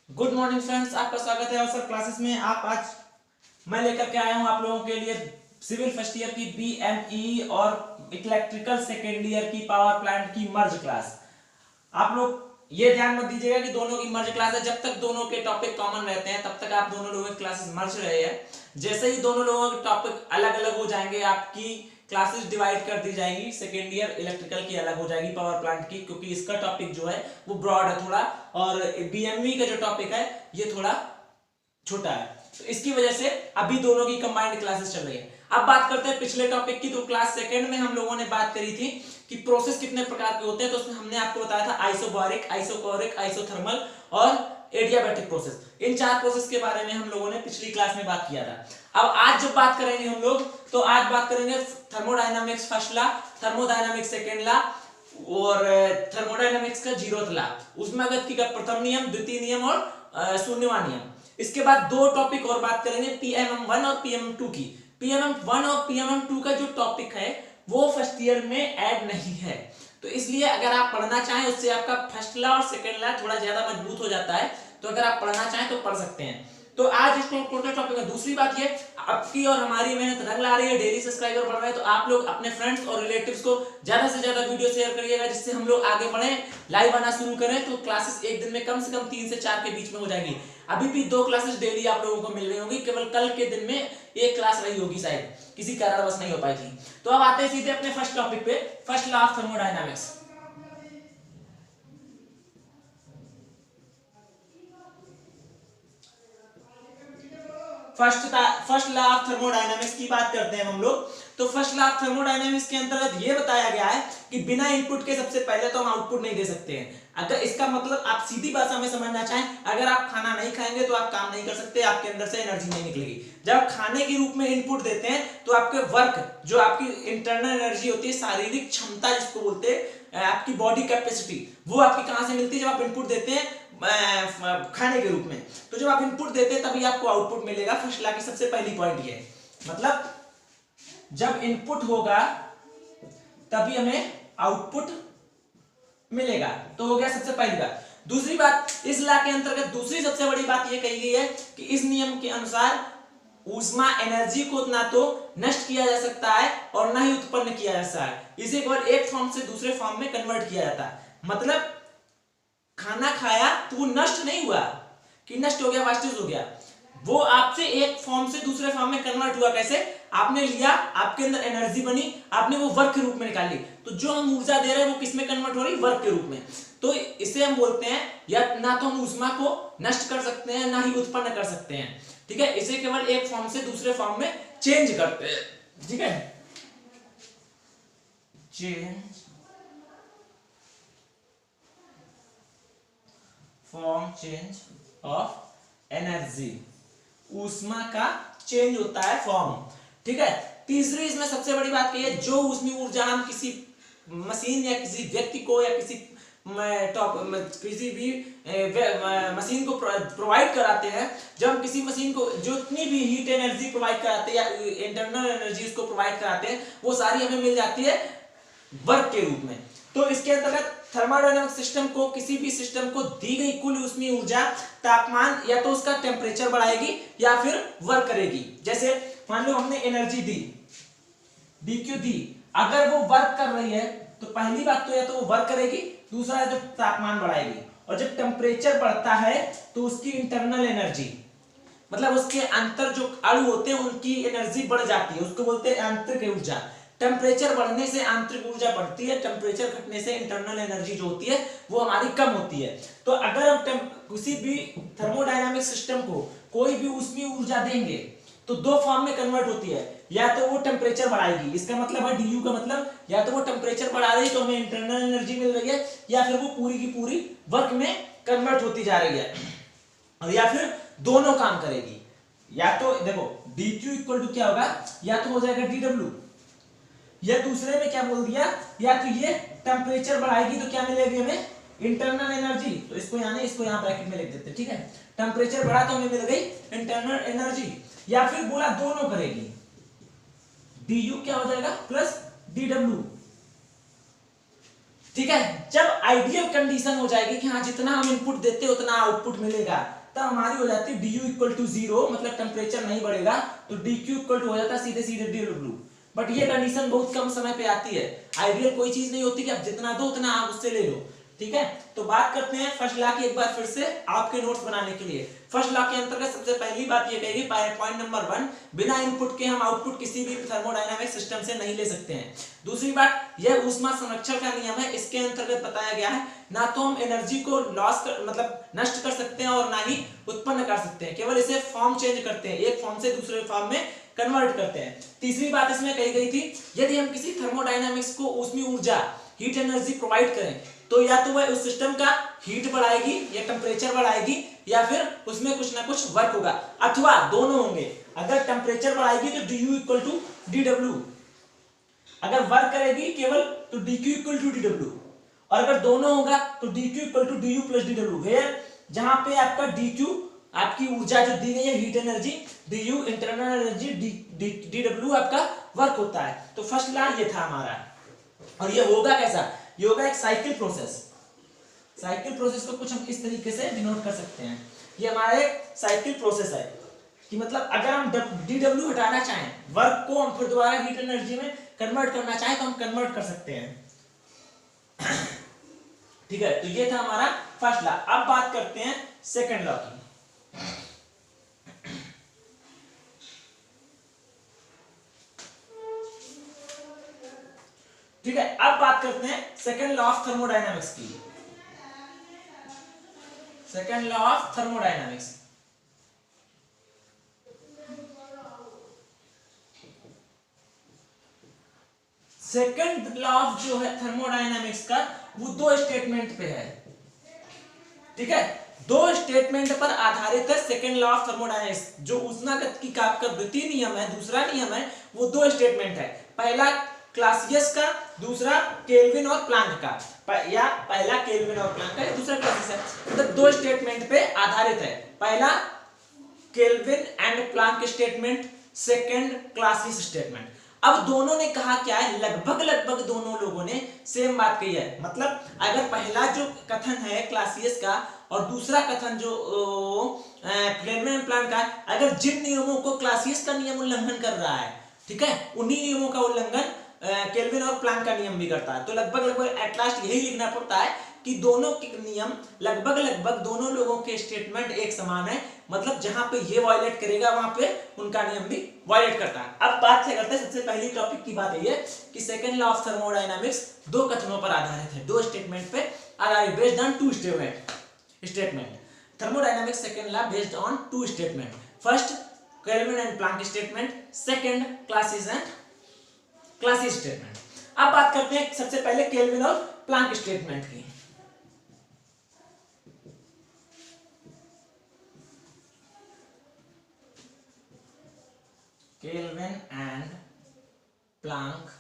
Good morning friends, आपका स्वागत है अवसर क्लासेस में। आप आज मैं लेकर के आया हूं आप लोगों के लिए सिविल फर्स्ट ईयर की बीएमई और इलेक्ट्रिकल सेकेंड ईयर की पावर प्लांट की मर्ज क्लास। आप लोग ये ध्यान मत दीजिएगा कि दोनों की मर्ज क्लास है। जब तक दोनों के टॉपिक कॉमन रहते हैं तब तक आप दोनों लोगों की क्लासेस मर्ज रहे हैं। जैसे ही दोनों लोगों के टॉपिक अलग अलग हो जाएंगे, आपकी क्लासेस डिवाइड कर दी जाएंगी। सेकेंड ईयर इलेक्ट्रिकल की अलग हो जाएगी पावर प्लांट की, क्योंकि इसका टॉपिक जो है वो ब्रॉड है थोड़ा, और बीएमई का जो टॉपिक है ये थोड़ा छोटा है। तो इसकी वजह से अभी दोनों की कंबाइंड क्लासेस चल रही है। अब बात करते हैं पिछले टॉपिक की। तो क्लास सेकंड में हम लोगों ने बात करी थी कि प्रोसेस कितने प्रकार के होते हैं। तो उसमें हमने आपको बताया था आइसोबारिक, आइसोकोरिक, आइसोथर्मल और एडियाबैटिक प्रोसेस। इन चार प्रोसेस के बारे में हम लोगों ने पिछली क्लास में बात किया था। अब आज जब बात करेंगे हम लोग, तो आज बात करेंगे thermodynamics first law, thermodynamics second law और थर्मोडायनामिक्स का जीरोथ लॉ, उष्मागतिकी का प्रथम नियम, द्वितीय नियम और शून्यवां नियम। इसके बाद दो टॉपिक और बात करेंगे, पीएमएम 1 और पीएमएम 2 की। पीएमएम 1 और पीएमएम 2 का जो टॉपिक है वो फर्स्ट ईयर में ऐड नहीं है, तो इसलिए अगर आप पढ़ना चाहें, उससे आपका फर्स्ट लॉ और सेकंड लॉ थोड़ा ज्यादा मजबूत हो जाता है। तो अगर आप पढ़ना चाहें तो पढ़ सकते हैं। तो आज इसको टोटल टॉपिक है। दूसरी बात ये, आपकी और हमारी मेहनत रंग ला रही है, डेली सब्सक्राइबर बढ़ रहा है, तो आप लोग अपने फ्रेंड्स और रिलेटिव्स को ज्यादा से ज्यादा वीडियो शेयर करिएगा, जिससे हम लोग आगे बढ़े, लाइव आना शुरू करें। तो क्लासेस एक दिन में कम से कम 3 से 4 के बीच में हो जाएगी। अभी भी 2 क्लासेस डेली आप लोगों को मिल रही होंगी, केवल कल के दिन में एक क्लास रही होगी, शायद किसी कारणवश नहीं हो पाई थी। तो अब आते हैं सीधे अपने फर्स्ट टॉपिक पे, first law of thermodynamics. First law of thermodynamics की बात करते हैं हम लोग। तो फर्स्ट लॉ ऑफ थर्मोडायनामिक्स के अंतर्गत ये बताया गया है कि बिना इनपुट के सबसे पहले तो हम आउटपुट नहीं दे सकते हैं। अगर इसका मतलब आप सीधी भाषा में समझना चाहें, अगर आप खाना नहीं खाएंगे तो आप काम नहीं कर सकते, आपके अंदर से एनर्जी नहीं निकलेगी। जब आप खाने के रूप में इनपुट देते हैं तो आपके वर्क, जो आपकी इंटरनल एनर्जी होती है, शारीरिक क्षमता जिसको बोलते हैं, आपकी बॉडी कैपेसिटी, वो आपकी कहां से मिलती है? जब आप इनपुट देते हैं खाने के रूप में। तो जब आप इनपुट देते हैं तभी आपको आउटपुट मिलेगा। फर्स्ट लॉ की सबसे पहली पॉइंट ये, मतलब जब इनपुट होगा तभी हमें आउटपुट मिलेगा। तो हो गया सबसे पहली बात। दूसरी बात, इस लॉ के अंतर्गत दूसरी सबसे बड़ी बात ये कही गई है कि इस नियम के अनुसार ऊष्मा एनर्जी को ना तो नष्ट किया जा सकता है और ना ही उत्पन्न किया जा सकता है, इसे केवल एक फॉर्म से दूसरे फॉर्म में कन्वर्ट किया जाता है। मतलब खाना खाया तो वो नष्ट नहीं हुआ कि नष्ट हो गया, वाष्टित हो गया, वो आपसे एक फॉर्म से दूसरे फॉर्म में कन्वर्ट हुआ। कैसे? आपने लिया, आपके अंदर एनर्जी बनी, आपने वो वर्क के रूप में निकाली। तो जो हम ऊर्जा दे रहे हैं वो किस में कन्वर्ट हो रही? वर्क के रूप में। तो इसे हम बोलते हैं, या ना तो हम ऊष्मा को नष्ट कर सकते हैं ना ही उत्पन्न कर सकते हैं। ठीक है, इसे केवल एक फॉर्म से दूसरे फॉर्म में चेंज करते हैं। ठीक है, change form, change of energy, ऊष्मा का चेंज होता है फॉर्म। ठीक है, तीसरी इसमें सबसे बड़ी बात कही है, जो ऊष्मीय ऊर्जा हम किसी मशीन या किसी व्यक्ति को या किसी भी मशीन को प्रोवाइड कराते हैं, जब हम किसी मशीन को जितनी भी हीट एनर्जी प्रोवाइड कराते हैं या इंटरनल एनर्जी उसको प्रोवाइड कराते हैं, वो सारी हमें मिल जाती है वर्क के रूप में। तो इसके अंतर्गत थर्मोडायनामिक सिस्टम को, किसी भी सिस्टम को दी गई कुल ऊष्मीय ऊर्जा तापमान या तो उसका टेम्परेचर बढ़ाएगी या फिर वर्क करेगी। जैसे मान लो हमने एनर्जी दी, dq दी, अगर वो वर्क कर रही है तो पहली बात तो या तो वो वर्क करेगी, दूसरा है जब तापमान बढ़ाएगी। और जब टेम्परेचर बढ़ता है तो उसकी इंटरनल एनर्जी, मतलब उसके अंतर जो अणु होते हैं उनकी एनर्जी बढ़ जाती है, उसको बोलते हैं आंतरिक ऊर्जा। टेम्परेचर बढ़ने से आंतरिक ऊर्जा बढ़ती है, टेम्परेचर घटने से इंटरनल एनर्जी जो होती है वो हमारी कम होती है। तो अगर हम किसी भी थर्मोडायनामिक सिस्टम को कोई भी ऊष्मीय ऊर्जा देंगे तो दो फॉर्म में कन्वर्ट होती है, या तो वो टेम्परेचर बढ़ाएगी, इसका मतलब है du का मतलब, या तो वो टेम्परेचर बढ़ा रही है तो हमें इंटरनल एनर्जी मिल रही है, या फिर वो पूरी की पूरी वर्क में कन्वर्ट होती जा रही है, और या फिर दोनों काम करेगी। या तो देखो dq इक्वल टू क्या होगा, या तो हो जाएगा dw, या दूसरे में क्या बोल दिया, या तो ये टेम्परेचर बढ़ाएगी तो क्या मिलेगी हमें? Internal energy. तो इसको यहाँ ब्रैकेट में लिख देते हैं। ठीक है, टेम्परेचर बढ़ा तो हमें मिल गई इंटरनल एनर्जी, या फिर बोला दोनों करेगी, du क्या हो जाएगा प्लस dw। ठीक है। जब आइडियल कंडीशन हो जाएगी कि हाँ जितना हम इनपुट देते हैं उतना आउटपुट मिलेगा, तब हमारी हो जाती है du इक्वल टू 0, मतलब टेम्परेचर नहीं बढ़ेगा तो dq इक्वल टू हो जाता है सीधे सीधे dw। बट ये कंडीशन बहुत कम समय पे आती है, आइडियल कोई चीज नहीं होती कि आप जितना दो उतना आप उससे ले लो। ठीक है, तो बात करते हैं फर्स्ट लॉ की एक बार फिर से आपके नोट्स बनाने के लिए। फर्स्ट लॉ के अंतर्गत सबसे पहली बात ये कहेगी, पॉइंट नंबर 1, बिना इनपुट के हम आउटपुट किसी भी थर्मोडायनामिक सिस्टम से नहीं ले सकते हैं। दूसरी बात, यह ऊष्मा संरक्षण का नियम है, इसके अंतर्गत बताया गया है ना तो हम एनर्जी को मतलब नष्ट कर सकते हैं और ना ही उत्पन्न कर सकते हैं, केवल इसे फॉर्म चेंज करते हैं, एक फॉर्म से दूसरे फॉर्म में कन्वर्ट करते हैं। तीसरी बात इसमें कही गई थी, यदि हम किसी थर्मोडायनामिक्स को ऊष्मीय ऊर्जा हीट एनर्जी प्रोवाइड करें तो या तो वह उस सिस्टम का हीट बढ़ाएगी या टेम्परेचर बढ़ाएगी या फिर उसमें कुछ ना कुछ वर्क होगा, अथवा दोनों होंगे। अगर टेम्परेचर बढ़ाएगी तो du इक्वल टू dw, अगर वर्क करेगी केवल तो dq इक्वल टू dw, और अगर दोनों होगा तो dq equal to du plus dw। Where जहां पे आपका dq आपकी ऊर्जा जो दी गई है heat energy, du internal energy, dw आपका वर्क होता है। तो फर्स्ट लॉ ये था हमारा, और ये होगा कैसा, ये होगा एक साइकिल प्रोसेस। साइकिल प्रोसेस को कुछ हम इस तरीके से डिनोट कर सकते हैं, ये हमारा एक साइकिल प्रोसेस है कि मतलब अगर हम dw हटाना चाहें, वर्क को हम फिर दोबारा हीट एनर्जी में कन्वर्ट करना चाहें तो हम कन्वर्ट कर सकते हैं। ठीक है, तो ये था हमारा फर्स्ट लॉ। अब बात करते हैं सेकंड लॉ की। ठीक है, अब बात करते हैं सेकंड लॉ ऑफ थर्मोडायनामिक्स की। Second law of thermodynamics, second law of जो है थर्मोडायनामिक्स का, वो दो स्टेटमेंट पे है। ठीक है, दो स्टेटमेंट पर आधारित है सेकंड लॉ ऑफ थर्मोडायनामिक्स। जो उष्मागत की का द्वितीय नियम है, दूसरा नियम है, वो दो स्टेटमेंट है, पहला क्लासियस का, दूसरा केल्विन और प्लांक का, या पहला केल्विन और प्लांक का, दूसरा क्लासियस है। मतलब दो स्टेटमेंट पे आधारित है, पहला kelvin and Planck statement, second Clausius statement. अब दोनों ने कहा क्या है, लगभग दोनों लोगों ने सेम बात कही है। मतलब अगर पहला जो कथन है क्लासियस का और दूसरा कथन जो केल्विन एंड प्लांक का, अगर जिन नियमों को क्लासियस का नियम उल्लंघन कर रहा है, ठीक है, उन्हीं नियमों का उल्लंघन केल्विन और प्लांक का नियम भी करता है। तो लगभग एट लास्ट यही लिखना पड़ता है कि दोनों के नियम लगभग दोनों लोगों के स्टेटमेंट एक समान है, मतलब जहां पे ये वायलेट करेगा वहां पे उनका नियम भी वायलेट करता है। अब बात क्या करते हैं, सबसे पहली टॉपिक की बात है कि सेकंड लॉ ऑफ थर्मोडायनामिक्स दो कथनों पर आधारित है, दो स्टेटमेंट पे आधारित, based on two statement. Thermodynamics second law based on two statement, first Kelvin and Planck statement, second Clausius statement. अब बात करते हैं सबसे पहले केल्विन और प्लांक स्टेटमेंट की। केल्विन एंड प्लांक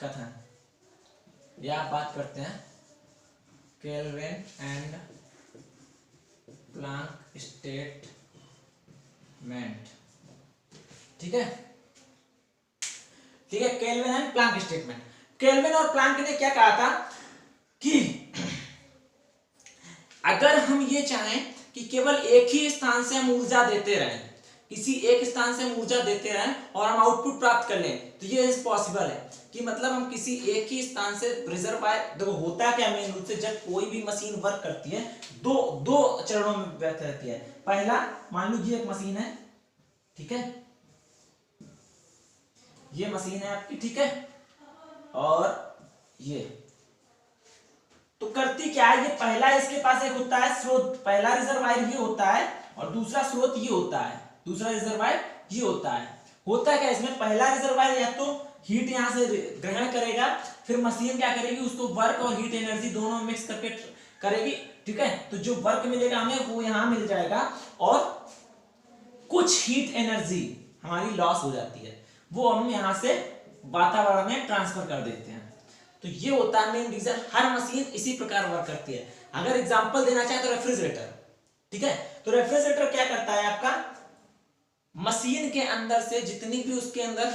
कथन, या बात करते हैं केल्विन एंड प्लांक स्टेटमेंट। ठीक है, kelvin and Planck statement. Kelvin और प्लांक ने क्या कहा था कि अगर हम ये चाहें कि केवल एक ही स्थान से हम ऊर्जा देते रहें, किसी एक स्थान से हम ऊर्जा देते रहें और हम आउटपुट प्राप्त कर लें, तो ये इम्पॉसिबल है। कि मतलब हम किसी एक ही स्थान से रिजर्वायर, देखो होता क्या मेन रूप से, जब कोई भी मशीन वर्क करती है दो चरणों में व्यक्त रहती है। पहला, मान लीजिए एक मशीन है, ठीक है, ये मशीन है आपकी, ठीक है, और ये तो करती क्या है, ये पहला इसके पास एक होता है स्रोत, पहला रिजर्वायर ये होता है और दूसरा स्रोत ये होता है, दूसरा रिजर्वायर ये होता है। होता क्या इसमें, पहला रिजर्वायर या तो हीट यहां से ग्रहण करेगा, फिर मशीन क्या करेगी, उसको वर्क और हीट एनर्जी दोनों मिक्स करके करेगी। ठीक है, तो जो वर्क मिलेगा हमें वो यहां मिल जाएगा और कुछ हीट एनर्जी हमारी लॉस हो जाती है, वो हम यहां से वातावरण में ट्रांसफर कर देते हैं। तो ये होता है मेन रीजन, हर मशीन इसी प्रकार वर्क करती है। अगर एग्जांपल देना चाहे तो रेफ्रिजरेटर, ठीक है, तो रेफ्रिजरेटर क्या करता है आपका, मशीन के अंदर से जितनी भी उसके अंदर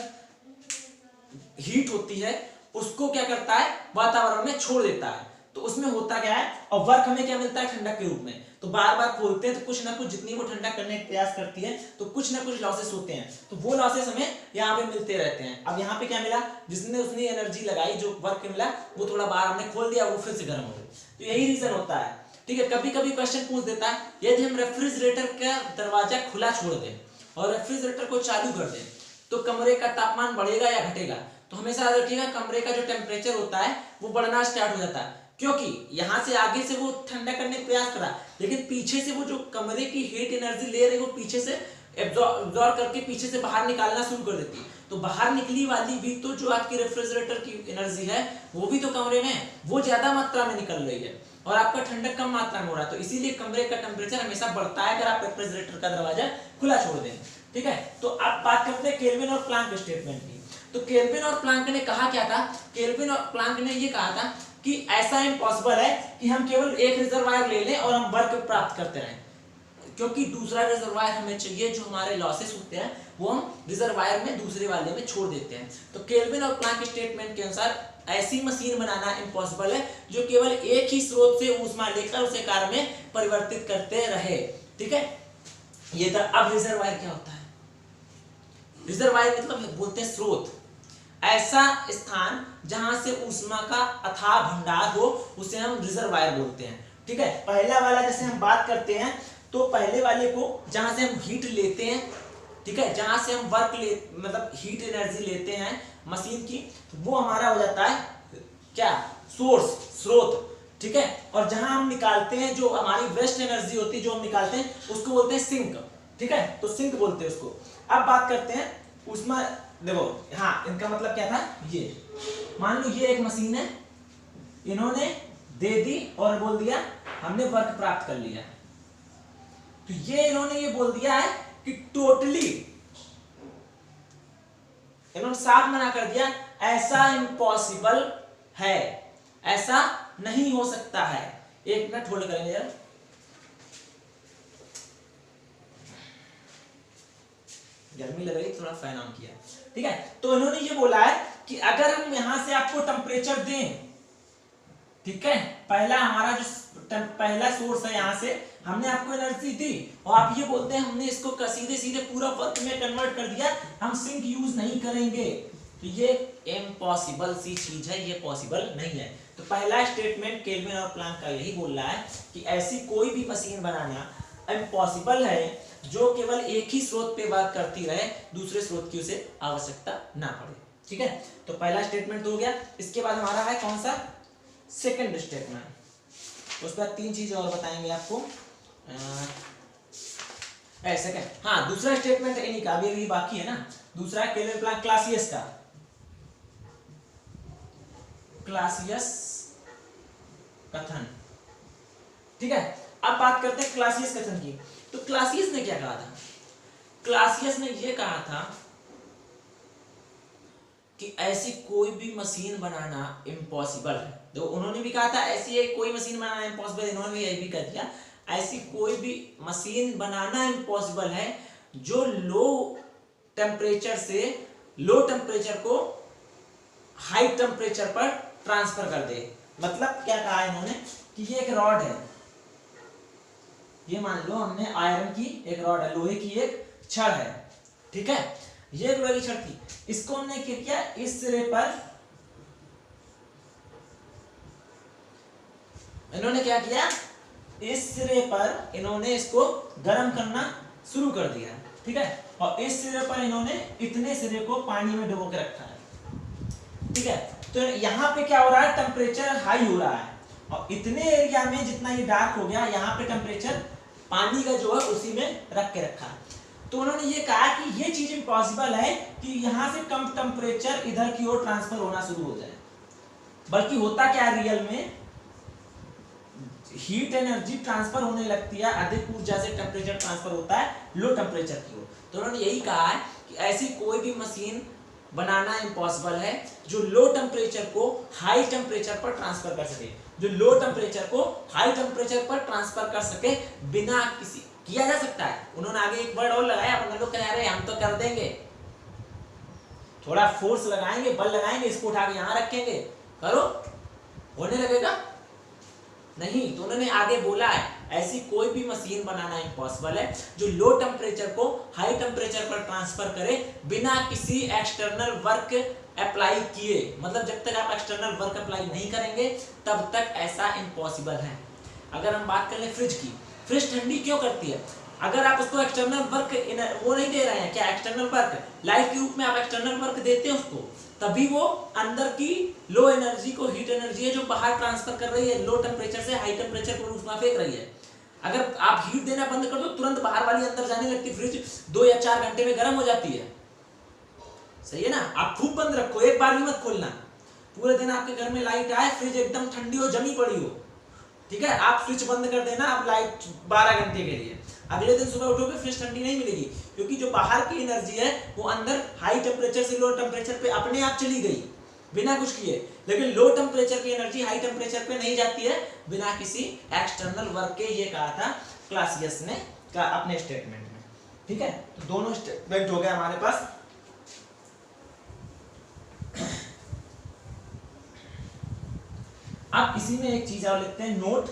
हीट होती है उसको क्या करता है, वातावरण में छोड़ देता है। तो उसमें होता क्या है, और वर्क हमें क्या मिलता है, ठंडक के रूप में। तो बार बार खोलते हैं तो कुछ ना कुछ, जितनी वो ठंडा करने का प्रयास करती है तो कुछ ना कुछ लॉसेस होते हैं, तो वो लॉसेस हमें यहाँ पे मिलते रहते हैं। अब यहाँ पे क्या मिला, जिसने उसने एनर्जी लगाई, जो वर्क मिला, वो थोड़ा बाहर हमने खोल दिया, वो फिर से गर्म हो गया। तो यही रीजन होता है। ठीक है, कभी कभी क्वेश्चन पूछ देता है, यदि हम रेफ्रिजरेटर का दरवाजा खुला छोड़ दें और रेफ्रिजरेटर को चालू कर दें तो कमरे का तापमान बढ़ेगा या घटेगा? तो हमेशा याद रखिएगा, कमरे का जो टेम्परेचर होता है वो बढ़ना स्टार्ट हो जाता है, क्योंकि यहां से आगे से वो ठंडा करने का प्रयास करा, लेकिन पीछे से वो जो कमरे की हीट एनर्जी ले रही है वो पीछे से एब्जॉर्ब करके पीछे से बाहर निकालना शुरू कर देती है। तो बाहर निकली वाली भी तो जो आपकी रेफ्रिजरेटर की एनर्जी है वो भी तो कमरे में वो ज्यादा मात्रा में निकल रही है और आपका ठंडक कम मात्रा में हो रहा है। तो इसीलिए कमरे का टेम्परेचर हमेशा बढ़ता है अगर आप रेफ्रिजरेटर का दरवाजा खुला छोड़ दें। ठीक है, तो अब बात करते हैं केल्विन और प्लैंक स्टेटमेंट की। तो केल्विन और प्लैंक ने कहा क्या था, केल्विन और प्लैंक ने ये कहा था कि ऐसा इम्पॉसिबल है कि हम केवल एक रिजर्वायर ले लें और हम वर्क प्राप्त करते रहें, क्योंकि दूसरा रिजर्वायर हमें चाहिए, जो हमारे लॉसेस होते हैं वो हम रिजर्वायर में दूसरे वाले में छोड़ देते हैं। तो केल्विन और प्लैंक स्टेटमेंट के अनुसार ऐसी मशीन बनाना इम्पॉसिबल है जो केवल एक ही स्रोत से ऊष्मा लेकर उसे कार्य में परिवर्तित करते रहे। ठीक है, ये था। अब रिजर्वायर क्या होता है? रिजर्वायर मतलब बोलते हैं स्रोत, ऐसा स्थान जहां से ऊष्मा का अथाह भंडार हो उसे हम रिजर्वायर बोलते हैं। ठीक है, पहला वाला जैसे हम बात करते हैं तो पहले वाले को जहां से हम हीट लेते हैं, ठीक है, जहां से हम वर्क मतलब हीट एनर्जी लेते हैं मशीन की, तो वो हमारा हो जाता है क्या, सोर्स, स्रोत। ठीक है, और जहां हम निकालते हैं जो हमारी वेस्ट एनर्जी होती है जो हम निकालते हैं उसको बोलते हैं सिंक। ठीक है, तो सिंक बोलते हैं उसको। अब बात करते हैं ऊष्मा, देखो हाँ, इनका मतलब क्या था, ये मान लो ये एक मशीन है, इन्होंने दे दी और बोल दिया हमने वर्क प्राप्त कर लिया। तो ये इन्होंने ये बोल दिया है कि टोटली, इन्होंने साफ मना कर दिया, ऐसा इम्पॉसिबल है, ऐसा नहीं हो सकता है। एक मिनट होल्ड करेंगे यार। गर्मी लग रही, थोड़ा फैन ऑन किया। ठीक है, तो इन्होंने ये बोला है कि अगर हम यहां से आपको टेम्परेचर दें, ठीक है, पहला हमारा जो पहला सोर्स है, यहां से हमने आपको एनर्जी दी और आप ये बोलते हैं हमने इसको सीधे सीधे पूरा वर्क में कन्वर्ट कर दिया, हम सिंक यूज नहीं करेंगे, तो ये इम्पॉसिबल सी चीज है, ये पॉसिबल नहीं है। तो पहला स्टेटमेंट केल्विन और प्लैंक का यही बोल रहा है कि ऐसी कोई भी मशीन बनाना इम्पॉसिबल है जो केवल एक ही स्रोत पे वर्क करती रहे, दूसरे स्रोत की उसे आवश्यकता ना पड़े। ठीक है, तो पहला स्टेटमेंट तो हो गया। इसके बाद हमारा है कौन सा, सेकंड स्टेटमेंट। उसके बाद तीन चीजें और बताएंगे आपको। सेकंड, हाँ, दूसरा स्टेटमेंट इन्हीं का अभी बाकी है ना। दूसरा है केल्विन प्लैंक क्लासियस का, क्लासियस कथन। ठीक है, अब बात करते हैं क्लासियस कथन की। तो क्लासियस ने क्या कहा था? क्लासियस ने यह कहा था कि ऐसी कोई भी मशीन बनाना इम्पॉसिबल है। तो उन्होंने भी कहा था ऐसी एक कोई मशीन बनाना इम्पॉसिबल, इन्होंने भी यही भी कह दिया, ऐसी कोई भी मशीन बनाना इम्पॉसिबल है जो लो टेम्परेचर से लो टेम्परेचर को हाई टेम्परेचर पर ट्रांसफर कर दे। मतलब क्या कहा इन्होंने कि ये एक रॉड है, ये मान लो हमने आयरन की एक रॉड है, लोहे की एक छड़ है, ठीक है, ये लोहे की छड़ थी, इसको हमने क्या किया, इस सिरे पर इन्होंने क्या किया, इस सिरे पर इन्होंने इसको गर्म करना शुरू कर दिया, ठीक है, और इस सिरे पर इन्होंने इतने सिरे को पानी में डुबो के रखा है, ठीक है। तो यहाँ पे क्या हो रहा है, टेम्परेचर हाई हो रहा है, और इतने एरिया में जितना ये डार्क हो गया, यहाँ पे टेम्परेचर पानी का जो है उसी में रख के रखा है। तो उन्होंने ये कहा कि ये चीज इम्पॉसिबल है कि यहाँ से कम टेम्परेचर इधर की ओर ट्रांसफर होना शुरू हो जाए, बल्कि होता क्या रियल में, हीट एनर्जी ट्रांसफर होने लगती है, अधिक ऊर्जा से टेम्परेचर ट्रांसफर होता है लो टेम्परेचर की ओर। तो उन्होंने यही कहा है कि ऐसी कोई भी मशीन बनाना इम्पॉसिबल है जो लो टेम्परेचर को हाई टेम्परेचर पर ट्रांसफर कर सके, जो लो टेम्परेचर को हाई टेम्परेचर पर ट्रांसफर कर सके बिना किसी, किया जा सकता है। उन्होंने आगे एक वर्ड और लगाया, अपन लोग कह रहे हैं हम तो कर देंगे, थोड़ा फोर्स लगाएंगे, बल लगाएंगे, इसको उठा के यहां रखेंगे, करो, होने लगेगा नहीं। तो उन्होंने आगे बोला है ऐसी कोई भी मशीन बनाना इम्पॉसिबल है जो लो टेम्परेचर को हाई टेम्परेचर पर ट्रांसफर करे बिना किसी एक्सटर्नल वर्क अप्लाई किए। मतलब जब तक आप एक्सटर्नल वर्क अप्लाई नहीं करेंगे तब तक ऐसा इम्पॉसिबल है। अगर हम बात करें फ्रिज की, फ्रिज ठंडी क्यों करती है? अगर आप उसको एक्सटर्नल वर्क वो नहीं दे रहे हैं, क्या एक्सटर्नल वर्क लाइट के रूप में आप एक्सटर्नल वर्क देते हैं उसको, तभी वो अंदर की लो एनर्जी को, हीट एनर्जी है जो बाहर ट्रांसफर कर रही है, लो टेम्परेचर से हाई टेम्परेचर पर उसमें फेंक रही है। अगर आप हीट देना बंद कर दो तुरंत बाहर वाली अंदर जाने लगती, फ्रिज 2 या 4 घंटे में गर्म हो जाती है। सही है ना? आप खूब बंद रखो, एक बार भी मत खोलना। पूरे दिन आपके घर में लाइट आए, फ्रिज एकदम ठंडी हो, जमी पड़ी हो, ठीक है, आप स्विच बंद कर देना, अब लाइट 12 घंटे के लिए, अगले दिन सुबह उठोगे फ्रिज ठंडी नहीं मिलेगी, क्योंकि जो बाहर की एनर्जी है वो अंदर हाई टेम्परेचर से लो टेम्परेचर पे अपने आप चली गई बिना कुछ किए। लेकिन लो टेम्परेचर की एनर्जी हाई टेम्परेचर पे नहीं जाती है बिना किसी एक्सटर्नल वर्क के। ये कहा था क्लासियस ने का अपने स्टेटमेंट में। ठीक है, तो दोनों स्टेटमेंट हो गए हमारे पास। अब इसी में एक चीज और लिखते हैं, नोट।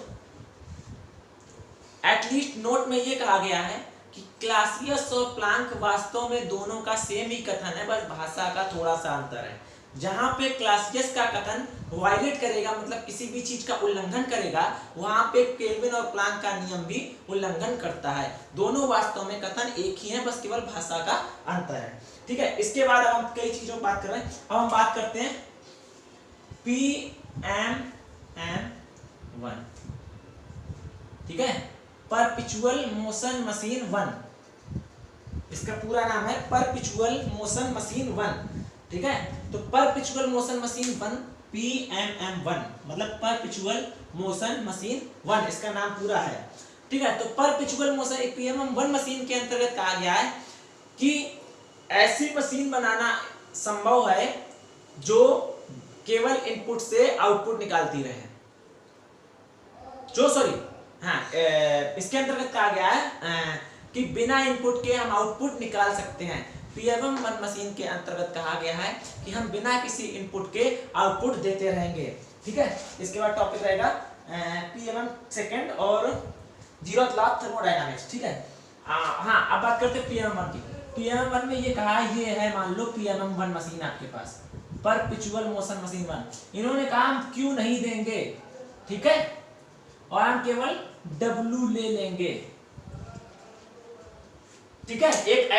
एटलीस्ट नोट में ये कहा गया है कि क्लासियस और प्लांक वास्तव में दोनों का सेम ही कथन है, बस भाषा का थोड़ा सा अंतर है। जहां पे क्लासियस का कथन वायलेट करेगा, मतलब किसी भी चीज का उल्लंघन करेगा, वहां पे केल्विन और प्लांक का नियम भी उल्लंघन करता है। दोनों वास्तव में कथन एक ही है, बस केवल भाषा का अंतर है। ठीक है, इसके बाद अब हम कई चीजों पर बात कर रहे हैं। अब हम बात करते हैं PMM1। ठीक है, परपेचुअल मोशन मशीन 1, इसका पूरा नाम है परपेचुअल मोशन मशीन 1। ठीक है, तो परपेचुअल मोशन मशीन 1 PMM1 मतलब परपेचुअल मोशन मशीन 1, इसका नाम पूरा है। ठीक है, तो परपेचुअल मोशन एक PMM1 मशीन के अंतर्गत कहा गया है कि ऐसी मशीन बनाना संभव है जो केवल इनपुट से आउटपुट निकालती रहे। इसके अंतर्गत कहा गया है कि बिना इनपुट के हम आउटपुट निकाल सकते हैं। PMM1 मशीन के अंतर्गत कहा गया है कि हम बिना किसी इनपुट के आउटपुट देते रहेंगे। ठीक है, इसके बाद टॉपिक रहेगा PMM सेकंड और जीरो लॉ थर्मोडायनामिक्स। ठीक है, हाँ, अब बात करते हैं PMM1 की। PMM1 में ये कहा, ये है मान लो PMM1 मशीन आपके पास, परपेचुअल मोशन मशीन 1। इन्होंने कहा हम क्यू नहीं देंगे, ठीक है, और हम केवल W ले लेंगे। ठीक है, एक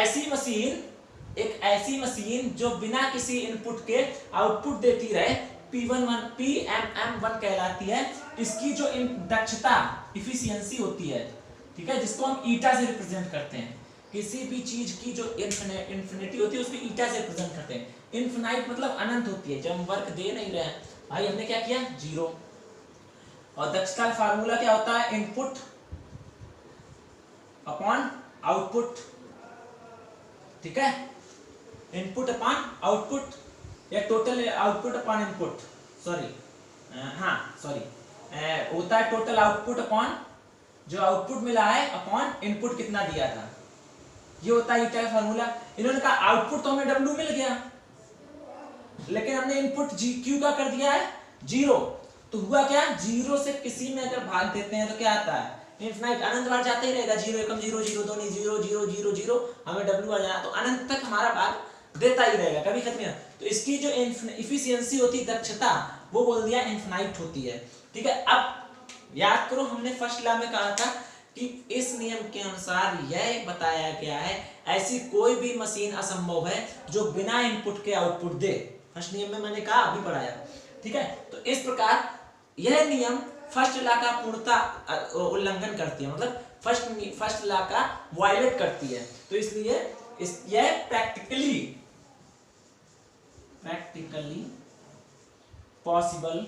ऐसी मशीन जो बिना किसी इनपुट के आउटपुट देती रहे, PMM1 कहलाती है। इसकी जो दक्षता, इफिशियंसी होती है, ठीक है, जिसको हम ईटा से रिप्रेजेंट करते हैं। किसी भी चीज की जो इन्फिनिटी होती है उसको ईटा से रिप्रेजेंट करते हैं। इन्फिनाइट मतलब अनंत होती है। जब हम वर्क दे नहीं रहे हैं भाई, हमने क्या किया, 0। और दक्षता का फार्मूला क्या होता है, इनपुट अपॉन आउटपुट। ठीक है, इनपुट अपॉन आउटपुट या टोटल आउटपुट अपॉन इनपुट, होता है टोटल आउटपुट अपॉन जो आउटपुट मिला है अपॉन इनपुट कितना दिया था, ये होता है ईटा का फार्मूला। इन्होंने कहा आउटपुट तो हमें W मिल गया, लेकिन हमने इनपुट Q का कर दिया है 0। तो हुआ क्या, 0 से किसी में अगर भाग देते हैं तो क्या आता है, इनफिनाइट, अनंत बार जाते ही रहेगा। 0 एकम 0 0 2 0 0 0 0, हमें W आ जाना, तो अनंत तक हमारा भाग देता ही रहेगा, कभी खत्म नहीं। तो इसकी जो इफिशियंसी होती है, दक्षता, वो बोल दिया इनफिनाइट होती है। ठीक है, अब याद करो हमने फर्स्ट लॉ में कहा था कि इस नियम के अनुसार यह बताया गया है ऐसी कोई भी मशीन असंभव है जो बिना इनपुट के आउटपुट दे। फर्स्ट नियम में मैंने कहा, अभी पढ़ाया। ठीक है, तो इस प्रकार यह नियम फर्स्ट लॉ का पूर्णतः उल्लंघन करती है, मतलब फर्स्ट लॉ का वायलेट करती है। तो इसलिए यह प्रैक्टिकली पॉसिबल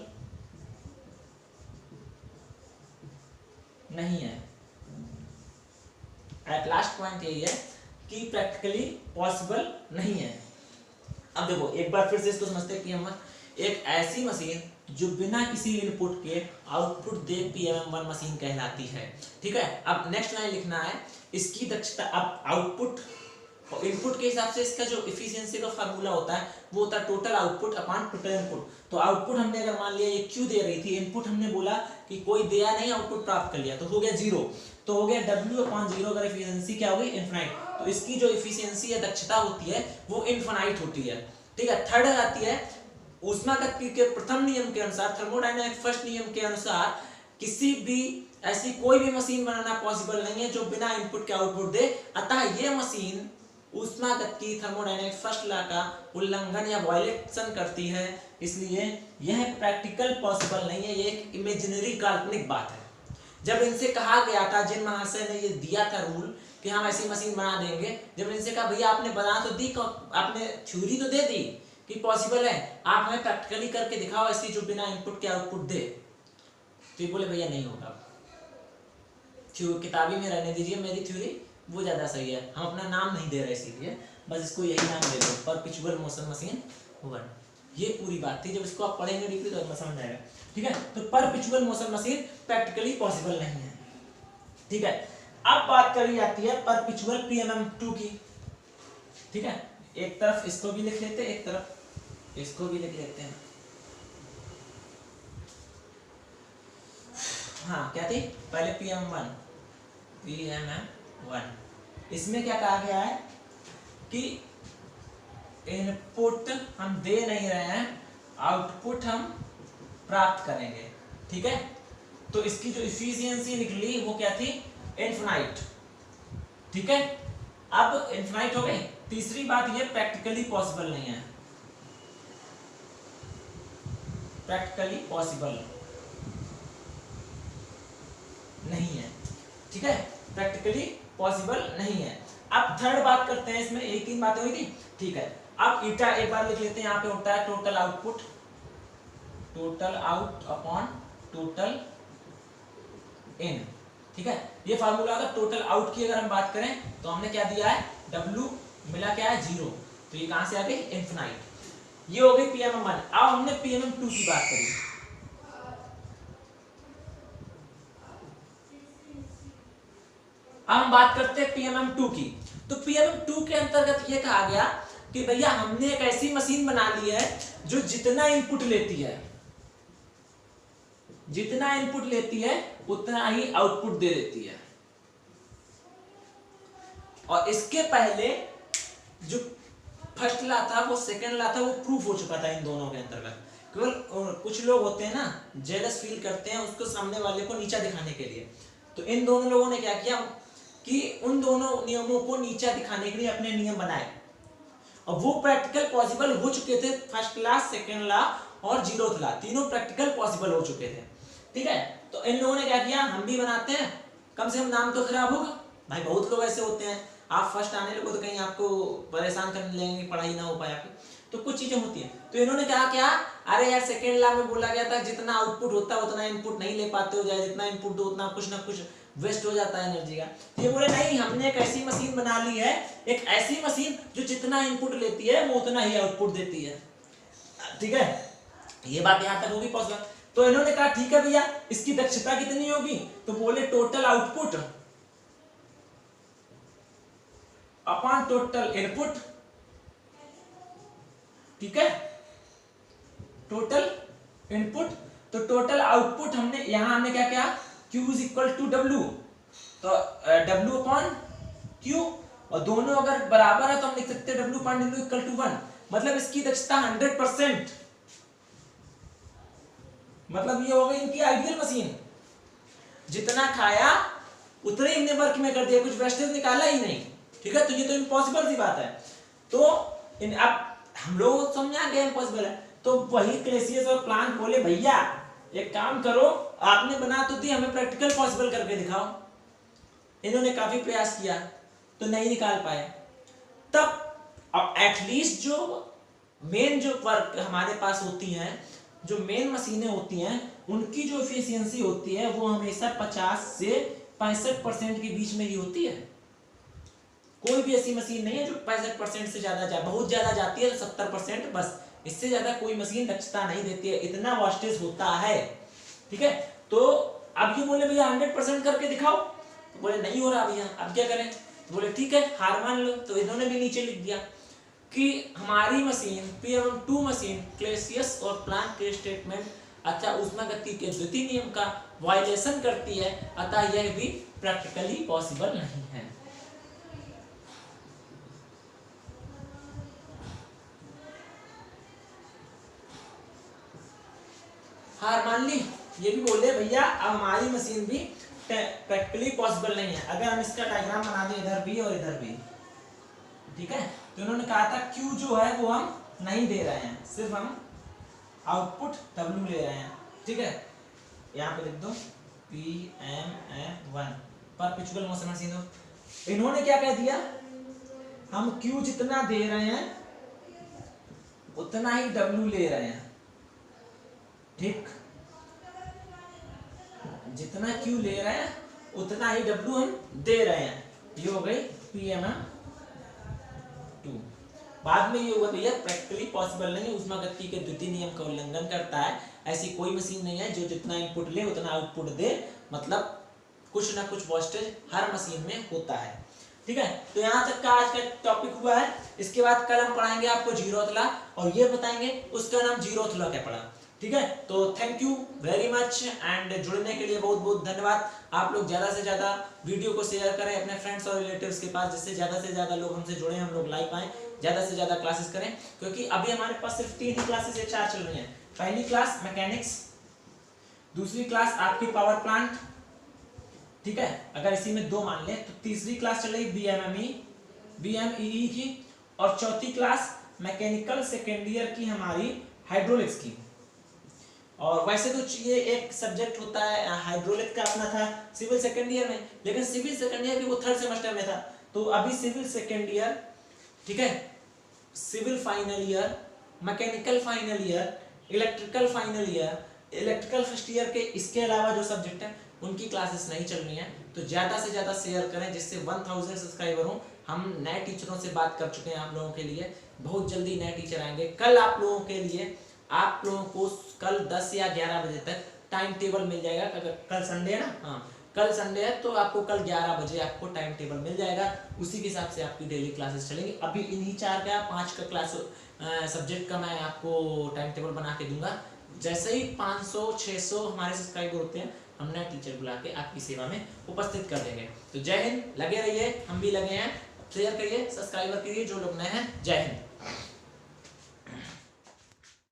नहीं है। एट लास्ट पॉइंट यही है कि प्रैक्टिकली पॉसिबल नहीं है। अब देखो एक बार फिर से इसको समझते हैं कि हम एक ऐसी मशीन जो बिना किसी इनपुट के आउटपुट दे PMM1 मशीन कहलाती है। ठीक है, अब नेक्स्ट लाइन लिखना है इसकी दक्षता। अब आउटपुट और इनपुट के हिसाब से इसका जो इफिशियंसी का फार्मूला होता है वो होता है total output upon total input. तो आउटपुट हमने अगर मान लिया ये Q दे रही थी, इनपुट हमने बोला कि कोई दिया नहीं, आउटपुट प्राप्त कर लिया, तो हो गया 0। तो हो गया W/0। अगर इफिशियंसी क्या होगी इनफिनाइट, तो इसकी जो इफिशियंसी या दक्षता होती है वो इनफिनाइट होती है। ठीक है, थर्ड आती है ऊष्मागतिकी के प्रथम नियम के अनुसार, थर्मोडायनामिक फर्स्ट नियम के अनुसार किसी भी ऐसी कोई भी मशीन बनाना पॉसिबल नहीं है जो बिना इनपुट के आउटपुट दे। अतः ये मशीन ऊष्मागतिकी थर्मोडायनामिक फर्स्ट लॉ का उल्लंघन या वायलेशन करती है, इसलिए यह प्रैक्टिकल पॉसिबल नहीं है, ये एक इमेजिनरी काल्पनिक बात है। जब इनसे कहा गया था, जिन महाशय ने ये दिया था रूल कि हम ऐसी मशीन बना देंगे, जब इनसे कहा भैया आपने बना तो दी, आपने थ्योरी तो दे दी कि पॉसिबल है, आप हमें प्रैक्टिकली करके दिखाओ ऐसी जो बिना इनपुट के आउटपुट दे, तो ये बोले भैया नहीं होगा, किताबी में रहने दीजिए, मेरी थ्योरी वो ज्यादा सही है, हम अपना नाम नहीं दे रहे इसीलिए, बस इसको यही नाम दे दो, परपेचुअल मोशन मशीन 1। ये पूरी बात थी, जब इसको आप पढ़ेंगे डीपली तो समझ आएगा। ठीक है, तो perpetual motion machine practically possible नहीं है। ठीक है, अब बात करी जाती है परपेचुअल PMM2 की। ठीक है, एक तरफ इसको भी लिख लेते हैं, एक तरफ इसको भी लिख लेते हैं। हाँ क्या थी, पहले PMM1, इसमें क्या कहा गया है कि इनपुट हम दे नहीं रहे हैं, आउटपुट हम प्राप्त करेंगे। ठीक है, तो इसकी जो इफिशियंसी निकली वो क्या थी, इनफिनाइट। ठीक है, अब इनफिनाइट हो गई। तीसरी बात ये प्रैक्टिकली पॉसिबल नहीं है, प्रैक्टिकली पॉसिबल नहीं है। ठीक है, प्रैक्टिकली पॉसिबल नहीं है। अब थर्ड बात करते हैं, इसमें एक 3 बातें हुई थी। ठीक है, अब ईटा एक बार लिख लेते हैं, यहाँ पे होता है total output, total out upon total in. ठीक है, ये फार्मूला का टोटल आउट की अगर हम बात करें तो हमने क्या दिया है, W मिला क्या है 0, तो ये कहां से आ गई इनफिनाइट। ये हो गई PMM1। अब हमने PMM2 की बात करी। अब हम बात करते हैं PMM2 की। तो PMM2 के अंतर्गत ये कहा गया कि भैया हमने एक ऐसी मशीन बना ली है जो जितना इनपुट लेती है, जितना इनपुट लेती है उतना ही आउटपुट दे देती है। और इसके पहले जो फर्स्ट लॉ था वो सेकंड लॉ था, वो प्रूफ हो चुका था इन दोनों के अंतर्गत। केवल कुछ लोग होते हैं ना, जेलस फील करते हैं उसको सामने वाले को नीचा दिखाने के लिए, तो इन दोनों लोगों ने क्या किया कि उन दोनों नियमों को नीचा दिखाने के लिए अपने नियम बनाए, और वो प्रैक्टिकल पॉसिबल हो चुके थे। फर्स्ट लॉ, सेकंड लॉ और 0th लॉ, तीनों प्रैक्टिकल पॉसिबल हो चुके थे। ठीक है, तो इन लोगों ने क्या किया, हम भी बनाते हैं, कम से कम नाम तो खराब होगा। भाई बहुत लोग ऐसे होते हैं, आप फर्स्ट आने लगो तो कहीं आपको परेशान करने लगेंगे, पढ़ाई ना हो पाए आपकी, तो कुछ चीजें होती हैं। तो इन्होंने कहा क्या, अरे यार सेकेंड लॉ में बोला गया था जितना आउटपुट होता है उतना इनपुट नहीं ले पाते हो, जाए जितना इनपुट दो उतना कुछ ना कुछ वेस्ट हो जाता है एनर्जी का। ये बोले नहीं, हमने एक ऐसी मशीन बना ली है, एक ऐसी मशीन जो जितना इनपुट लेती है वो उतना ही आउटपुट देती है। ठीक है, ये बात यहां तक होगी पॉसिबल। तो इन्होंने कहा ठीक है भैया, इसकी दक्षता कितनी होगी, तो बोले total output upon total input. ठीक है, टोटल इनपुट, तो टोटल आउटपुट हमने यहां हमने क्या किया, Q is equal to W, तो W अपॉन Q, और दोनों अगर बराबर है तो हम लिख सकते हैं W upon W equal to 1। मतलब इसकी दक्षता 100%, मतलब ये हो गई इनकी आइडियल मशीन, जितना खाया उतने इनने वर्क में कर दिया, कुछ वेस्टेज निकाला ही नहीं। ठीक है, तो ये तो इम्पॉसिबल सी बात है। तो अब हम लोग समझा गए इम्पॉसिबल है, तो वही क्लेसियस और प्लांक बोले भैया एक काम करो, आपने बना तो दी, हमें प्रैक्टिकल पॉसिबल करके दिखाओ। इन्होंने काफी प्रयास किया तो नहीं निकाल पाए। तब अब एटलीस्ट जो मेन जो वर्क हमारे पास होती हैं, जो मेन मशीनें होती हैं, उनकी जो एफिशिएंसी होती है वो हमेशा 50 से 65% के बीच में ही होती है। कोई भी ऐसी मशीन नहीं है जो 65% से ज्यादा जाए, बहुत ज्यादा जाती है 70%, बस इससे ज्यादा कोई मशीन दक्षता नहीं देती है, इतना वास्टेज होता है। ठीक है, तो अब ये बोले भैया 100% करके दिखाओ, तो बोले नहीं हो रहा भैया, अब क्या करें? तो बोले ठीक है हार मान लो। तो इन्होंने भी नीचे लिख दिया कि हमारी मशीन PM2 मशीन क्लेसियस और प्लांक के स्टेटमेंट अतः ऊष्मागति के द्वितीय नियम का वायलेशन करती है, अतः यह भी प्रैक्टिकली पॉसिबल नहीं है। हार मान ली, ये भी बोले भैया अब हमारी मशीन भी प्रैक्टिकली पॉसिबल नहीं है। अगर हम इसका डायग्राम बना दें इधर भी और इधर भी, ठीक है, तो इन्होंने कहा था Q जो है वो हम नहीं दे रहे हैं, सिर्फ हम आउटपुट W ले रहे हैं। ठीक है, यहाँ पे लिख दो PM1 परपेचुअल मोशन मशीन हो। इन्होंने क्या कह दिया, हम Q जितना दे रहे हैं उतना ही W ले रहे हैं। ठीक, जितना Q ले रहे हैं उतना ही W हम दे रहे हैं। ये हो गई PM2। बाद में ये हुआ भैया प्रैक्टिकली पॉसिबल नहीं, ऊष्मागतिकी के द्वितीय नियम का उल्लंघन करता है। ऐसी कोई मशीन नहीं है जो जितना इनपुट ले उतना आउटपुट दे, मतलब कुछ ना कुछ वेस्टेज हर मशीन में होता है। ठीक है, तो यहाँ तक का आज का टॉपिक हुआ है। इसके बाद कल हम पढ़ाएंगे आपको जीरोथ लॉ और ये बताएंगे उसका नाम जीरोथ लॉ क्या पड़ा। ठीक है, तो thank you very much and जुड़ने के लिए बहुत बहुत धन्यवाद। आप लोग ज्यादा से ज्यादा वीडियो को शेयर करें अपने फ्रेंड्स और रिलेटिव्स के पास, जिससे ज्यादा से ज्यादा लोग हमसे जुड़े, हम लोग लाइव आए, ज्यादा से ज्यादा क्लासेस करें, क्योंकि अभी हमारे पास सिर्फ 3 ही क्लासेस या 4 चल रही हैं। पहली क्लास मैकेनिक्स, दूसरी क्लास आपकी पावर प्लांट, ठीक है, अगर इसी में 2 मान ले तो तीसरी क्लास चल रही BMEE की, और चौथी क्लास मैकेनिकल सेकेंड ईयर की हमारी हाइड्रोलिक्स की। और वैसे तो ये एक सब्जेक्ट होता है हाइड्रोलिक का अपना था सिविल सेकेंड ईयर में, लेकिन सिविल सेकेंड ईयर की वो 3rd सेमेस्टर में था, तो अभी सिविल सेकेंड ईयर, ठीक है, civil final year, mechanical final year, electrical final year, electrical first year के इसके अलावा जो सब्जेक्ट है उनकी क्लासेस नहीं चल रही हैं। तो ज्यादा से ज्यादा शेयर करें जिससे 1000 सब्सक्राइबर हो। हम नए टीचरों से बात कर चुके हैं आप लोगों के लिए, बहुत जल्दी नए टीचर आएंगे। कल आप लोगों के लिए, आप लोगों को कल 10 या 11 बजे तक टाइम टेबल मिल जाएगा। अगर कल संडे है ना, हाँ कल संडे है, तो आपको कल 11 बजे आपको टाइम टेबल मिल जाएगा, उसी के हिसाब से आपकी डेली क्लासेस चलेंगी। अभी इन्हीं 4 का 5 का क्लास सब्जेक्ट का मैं आपको टाइम टेबल बना के दूंगा। जैसे ही 500-600 हमारे सब्सक्राइबर होते हैं, हम नए टीचर बुला के आपकी सेवा में उपस्थित कर देंगे। तो जय हिंद, लगे रहिए, हम भी लगे हैं। शेयर करिए, सब्सक्राइबर करिए जो लोग नए हैं। जय हिंद।